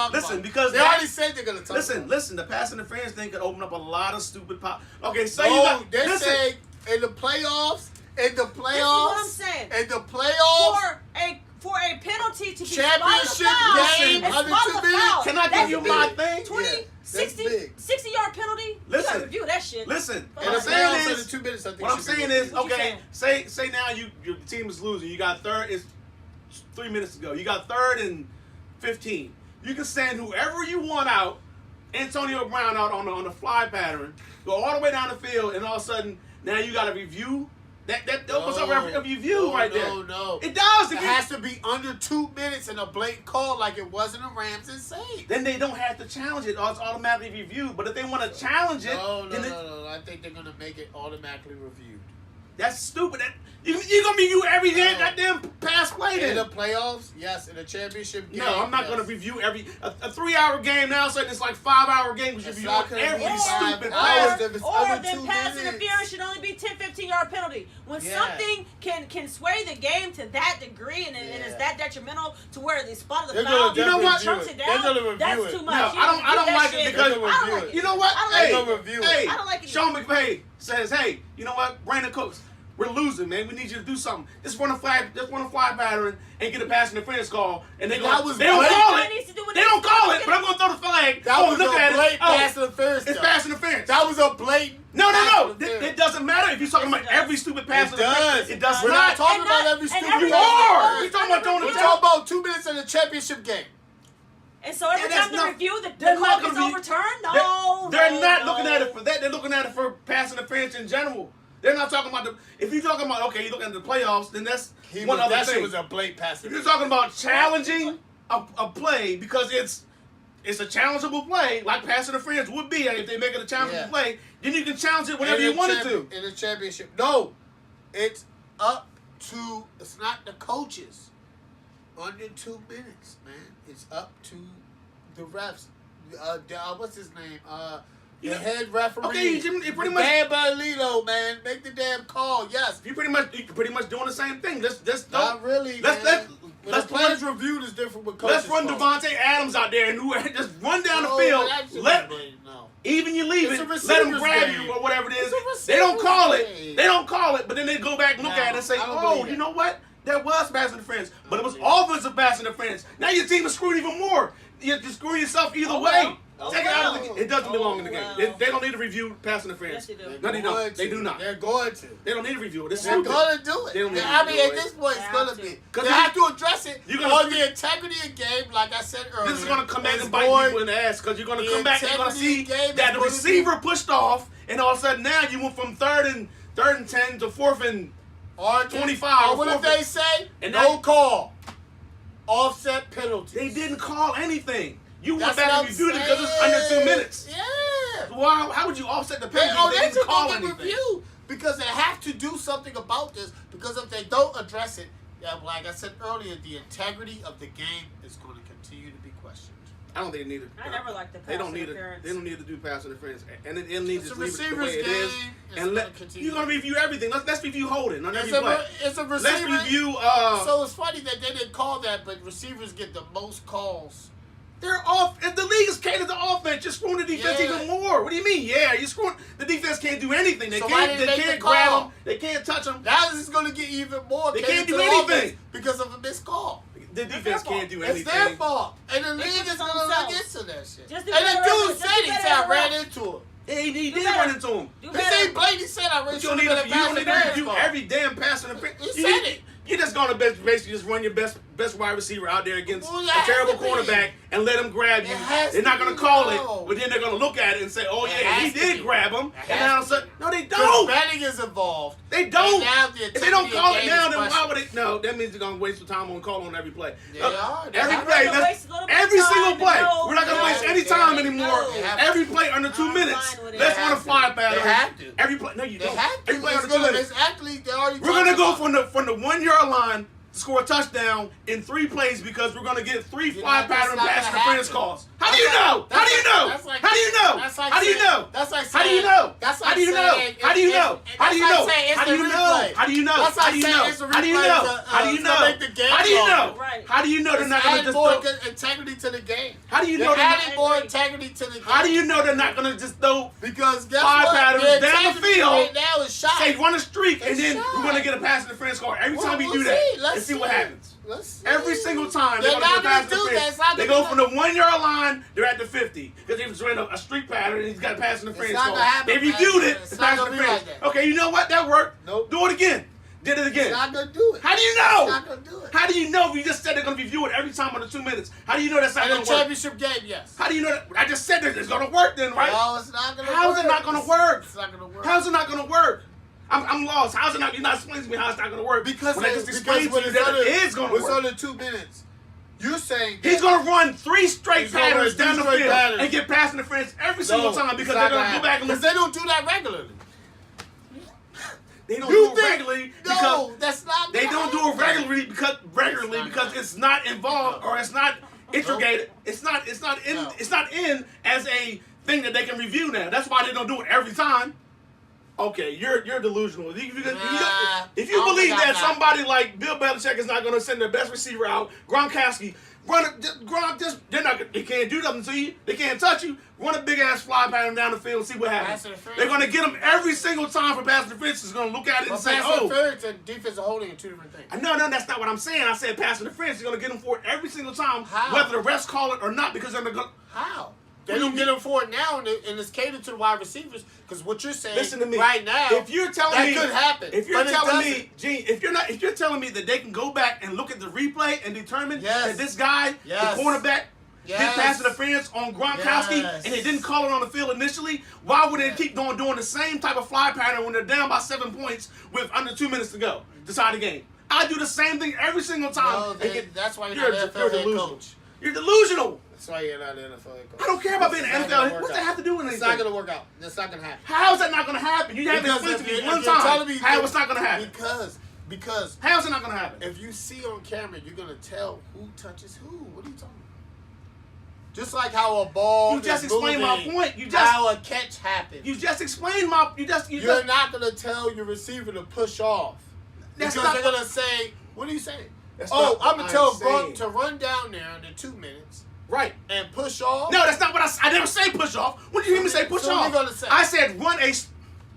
talk about. Listen, because they already said they're gonna talk. Listen. The pass interference thing could open up a lot of stupid pop. Okay, say they're saying in the playoffs. This is what I'm saying. In the playoffs. For a penalty to be championship game under 2 minutes. Can I give you my thing? 60-yard penalty. Listen, you gotta review that shit. Listen, what I'm saying is, 2 minutes, I think what I'm saying is, okay, say now your team is losing. You got third. It's 3 minutes to go. You got 3rd and 15. You can send whoever you want out, Antonio Brown out on the fly pattern, go all the way down the field, and all of a sudden now you got to review. That opens up a review right there. No. It does. It has to be under 2 minutes and a blatant call like it was in the Rams and save. Then they don't have to challenge it. It's automatically reviewed. But if they want to challenge it... No. I think they're going to make it automatically reviewed. That's stupid. You're going to review every goddamn pass play then. In the playoffs? Yes. In a championship game? No, I'm not going to review every... A 3-hour game now, so it's like 5-hour game because you review every stupid pass. Or the pass interference should only be 10, 15-yard penalty. When something can sway the game to that degree and is that detrimental to where they spot the foul, you know what? Chunks it down, that's too much. No, I don't like it because... You know what? Hey, Sean McVay says, hey, you know what? Brandon Cooks, we're losing, man. We need you to do something. Just run a fly pattern and get a pass interference call. And they don't call it. They don't call it, but I'm going to throw the flag. That was a blatant pass interference. It's pass interference. That was a blatant. No. It doesn't matter if you're talking about every stupid pass interference. It does not. We're not talking about every stupid pass. You are. We're talking about 2 minutes in the championship game. And so every time they review, the call gets overturned? No. They're not looking at it for that. They're looking at it for pass interference in general. They're not talking about if you're talking about, okay, you're looking at the playoffs, then that's one other thing. That shit was a blatant pass. If you're talking about challenging a play because it's a challengeable play, like pass interference would be if they make it a challengeable play, then you can challenge it whenever you wanted to. In the championship. No. It's up to, it's not the coaches. Under 2 minutes, man. It's up to the refs. What's his name? The head referee. Okay, you pretty much. Dan Barlito, man, make the damn call. Yes, you're pretty much doing the same thing. Not really. Let's players reviewed is different with coaches. Let's run Devontae Adams out there and just run down the field. Even you leave it, let them grab you or whatever it is. They don't call it. They don't call it, but then they go back and look at it and say, oh, you know what? There was pass interference, but it was offensive pass interference. Now your team is screwed even more. You're screwing yourself either way. Take it out of the game. It doesn't belong in the game. They don't need to review pass interference. Yes, they do. No, they don't. They do not. They're going to. They don't need to review it. They're going to do it. I mean, at this point, it's going to be. They have to address it on the integrity of game, like I said earlier. This is going to come back and bite people in the ass because you're going to come back and you're going to see that the receiver pushed off, and all of a sudden now you went from third and 10 to 4th and 25. Or what if they say, no call, offset penalty? They didn't call anything. You went back and reviewed it because it's under 2 minutes. Yeah. Well, how would you offset the penalty? They didn't call anything. Review because they have to do something about this. Because if they don't address it, like I said earlier, the integrity of the game is going to continue to be questioned. I don't think they need it. I never liked the pass interference. They don't need to do pass interference, and it needs to leave it the way it is. And you're gonna review everything. Let's review holding on every play. It's a receiver. Let's review. So it's funny that they didn't call that, but receivers get the most calls. They're off. If the league is catered to offense, you're screwing the defense even more. What do you mean? Yeah, you're screwing. The defense can't do anything. They can't grab them. They can't touch them. Now this is going to get even more. They can't do anything because of a missed call. The defense can't do anything. It's their fault. And the league is going to look into that shit. And the dude said I ran into him. Yeah, he did run into him. He said blatantly said I ran into him. You don't need to review every damn pass interference. He said it. You're just going to basically just run your best wide receiver out there against a terrible cornerback and let him grab you. They're not going to call it, but then they're going to look at it and say, oh, yeah, he did grab him. And now no, they don't. Betting is involved. They don't. If they don't call it now, then why would they? No, that means they're going to waste some time on calling on every play. Every play. Every single play. We're not going to waste any time anymore. Every play under 2 minutes. Let's run a fly pattern. They have to. Every play. No, you don't. Every play under 2 minutes. We're going to go from the 1 yard line to score a touchdown in 3 plays because we're going to get 3 fly pattern pass interference calls. How do you know? How do you know? How do you know? How do you know? That's like How do you know? How do you know? How do you know? How do you know? How do you know? How do you know? That's How do you know? How do you know? How do you know? How do you know? How do you know they're not going to just more integrity to the game? How do you know they're adding more integrity to the game? How do you know they're not going to just throw because fly patterns down the field? Right now is shot. Say run a streak and then we're going to get a pass interference call every time we do that. Let's see what happens. Every single time they're not going to do that. They go from the 1 yard line, they're at the 50 because they just ran a streak pattern and he's got a pass interference call. They reviewed it. It's pass interference. Okay, you know what? That worked. Nope. Do it again. Did it again. It's not going to do it. How do you know? It's not going to do it. How do you know if you just said they're going to review it every time under 2 minutes? How do you know that's not going to work? In a championship game, yes. How do you know that? I just said that it's going to work then, right? No, it's not going to work. How is it not going to work? It's not going to work. How's it not going to work? I'm lost. How's it not? You're not explaining to me how it's not going to work. Because when I just explained to you that it is going to work. It's under 2 minutes. You're saying he's going to run 3 straight patterns down the field and get pass interference every single time because they're going to go back and look. Because they don't do that regularly. They don't do it regularly because no, that's not. They don't do it regularly because it's not involved or it's not integrated. It's not in as a thing that they can review now. That's why they don't do it every time. Okay, you're delusional. If you believe that somebody like Bill Belichick is not going to send their best receiver out, Gronkowski, they can't do nothing to you. They can't touch you. Run a big ass fly pattern down the field and see what happens. They're going to get them every single time for pass interference. Is going to look at it and say, pass interference and defensive holding are 2 different things. No, that's not what I'm saying. I said pass interference. You're going to get them for it every single time, How? whether the refs call it or not, because they're going to. How? They don't get them for it now, and it's catered to the wide receivers. Because what you're saying, listen to me. Right now, if you're telling that me could happen. If you're telling me, Gene, if you're telling me that they can go back and look at the replay and determine that this guy, the cornerback, did pass interference on Gronkowski and they didn't call it on the field initially, why would they keep doing the same type of fly pattern when they're down by 7 points with under 2 minutes to go to decide the game? I do the same thing every single time. No, that's why you're not an NFL head coach. You're delusional. That's why you're not an NFL head coach. I don't care about being an NFL. What does that have to do with anything? It's not going to work out. That's not going to happen. How is that not going to happen? You haven't explained to me one time how it's not going to happen. Because how is it not going to happen? If you see on camera, you're going to tell who touches who. What are you talking about? Just like how a ball. You just explained my point. How a catch happens. You just explained my. You're not going to tell your receiver to push off. Because they're going to say, what are you saying? I'm going to tell Gronk to run down there in 2 minutes. Right. And push off? No, that's not what I never say push off. When did you hear me say push off? What are you going to say? I said run a.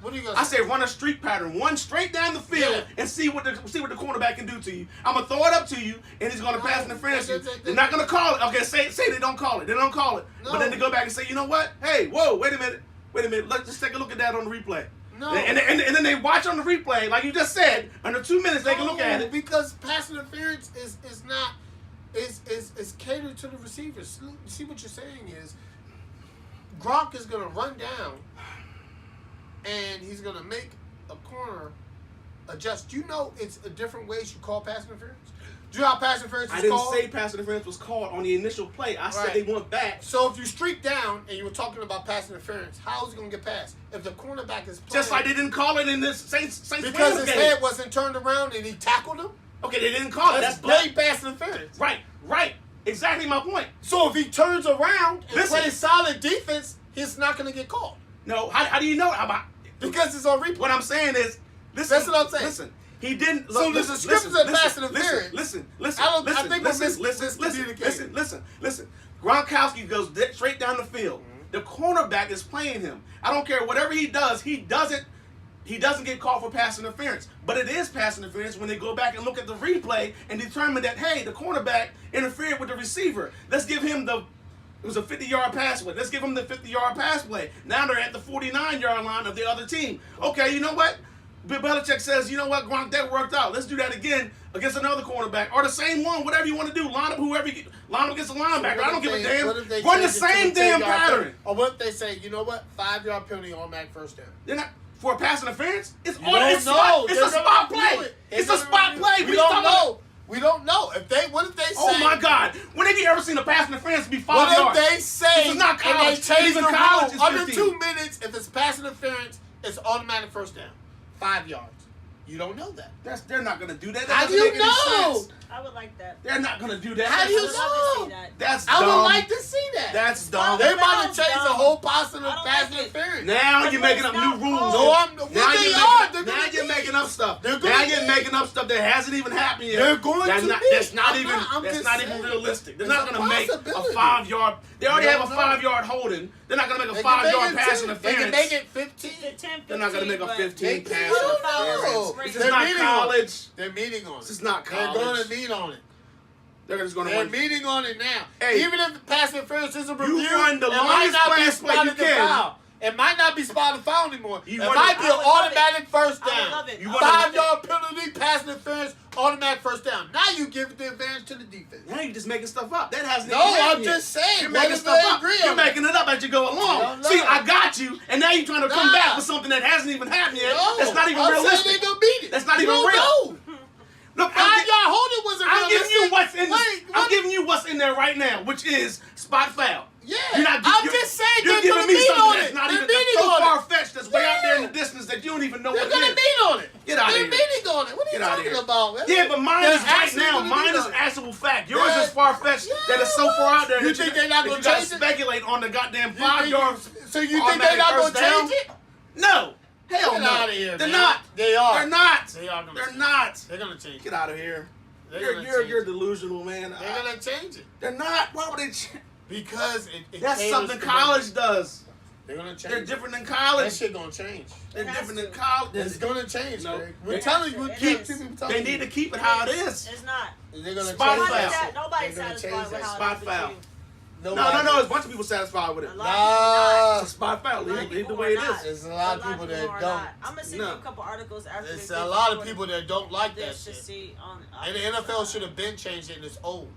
What are you going to say? I said run a streak pattern. Run straight down the field and see what the cornerback can do to you. I'm going to throw it up to you and he's going to pass interference. They're not going to call it. Okay, say they don't call it. They don't call it. No. But then they go back and say, you know what? Hey, whoa, wait a minute. Let's just take a look at that on the replay. No. And then they watch on the replay, like you just said, under 2 minutes they can look at it. Because pass interference is catered to the receivers. See what you're saying is Gronk is gonna run down and he's gonna make a corner adjust. You know it's a different ways you call pass interference? Do you know how pass interference is called? I didn't say pass interference was called on the initial play. I said they went back. So if you streak down and you were talking about pass interference, how is it going to get passed? If the cornerback is playing... Just like they didn't call it in this Saints because his head wasn't turned around and he tackled him? Okay, they didn't call it. That's blatant pass interference. Right. Exactly my point. So if he turns around and plays solid defense, he's not going to get called. No, how do you know? Because it's on replay. What I'm saying is... Listen, that's what I'm saying. Listen. He didn't. So there's a script that pass interference. Listen. I think Listen. Gronkowski goes straight down the field. Mm-hmm. The cornerback is playing him. I don't care whatever he does. He doesn't get called for pass interference. But it is pass interference when they go back and look at the replay and determine that the cornerback interfered with the receiver. Let's give him it was a 50-yard pass play. Let's give him the 50-yard pass play. Now they're at the 49-yard line of the other team. Okay, you know what? Bill Belichick says, you know what, Gronk, that worked out. Let's do that again against another cornerback. Or the same one, whatever you want to do. Line up against a linebacker. I don't give a damn. Run the same damn pattern. Or what if they say, you know what, 5-yard penalty, automatic first down. They're not for a pass interference? It's a spot play. It's a spot play. We don't know. We don't know. What if they say... Oh, my God. When have you ever seen a pass interference be 5 yards? What if they say... This is not college. And they change the rule. Under 15. 2 minutes, if it's pass interference, it's automatic first down. 5 yards. You don't know that. They're not gonna do that. How do you know? I would like that. They're not gonna do that. How do you I would love to see know? that. That's dumb. I would like to see that. That's dumb. They about to change the whole pass I don't pass like it. interference. Now you're making up new rules. No, Now you're making up stuff. They're Now gonna you're be. making up stuff that hasn't even happened yet. They're going that's to not, be. That's not I'm even. not- I'm That's just not even saying. realistic. They're It's not a gonna make a possibility. 5-yard. They already You have a don't know. 5-yard holding. They're not gonna make a They can 5-yard make it pass 10. interference. They can make it 15. 10, They're not gonna make a 15 They pass can't. interference. No. This is They're not meeting on it. college. They're meeting on it. This is not They're college. going to meet on it. They're just gonna They're run. meeting on it now. Hey. Even if the pass interference isn't reviewed, run the it might longest not be pass play spotted you the can. foul. It might not be spotted foul anymore. You It run might the- be I an would love automatic first I would down. love it. You I run would love 5-yard penalty, pass interference, automatic first down. Now you give the advantage to the defense. Now you're just making stuff up. That hasn't No, even happened I'm yet. just saying. You're What making if stuff they up. agree You're on that? making it up as you go I along. don't know. See, I got you, and now you're trying to come Nah. back with something that hasn't even happened yet. No, That's not even I'm saying realistic. they gonna beat it. That's not You even don't real. know. Look, 5-yard holding wasn't I'm giving you realistic. what's in. Wait, I'm what? giving you what's in there right now, which is spot foul. Yeah, You're not, I'm you're- just saying You're they're giving gonna me meet something on that's it. not They're even that's meeting so on it. far fetched. That's way out there in Yeah. the distance that you don't even know They're what gonna it is. meet on it. Get outta They're here. meeting on it. What are you Get outta talking here. about, man? Yeah, but mine They're is right actually now. gonna Mine meet is on it. actual fact. Yours Yeah. is far fetched. That is so Yeah, far out there. you that think they're not that gonna you gotta change it? speculate on the goddamn You 5 think- yards. So you think automatic they're not gonna first down? change it? No. Hell Get no. outta here, They're man. not. They are. They're not. They are gonna They're change not. They're gonna change Get it. out of here. They're You're gonna you're change you're it. delusional, man. They're gonna change it They're not. Why would they? because it That's caters something to college does. They're gonna change. They're it. different than That college. shit gonna change. They're It has different than to. college. It's gonna change, No. Greg. We're It telling you. has We to. keep It people telling They you. need to keep it how it is. It's not. They're gonna Spot change foul. that. Nobody's They're gonna satisfied change with that. how Spot it is. foul. with you. No, there's a bunch of people satisfied with it. A lot of people are not. It's a spot foul. A lot of Leave it people the way it are not. is. There's a lot of people that are don't. not. I'm gonna send you a couple articles after There's this. a lot of people that don't like that this to shit. see on. And the NFL should have been changed it and it's old.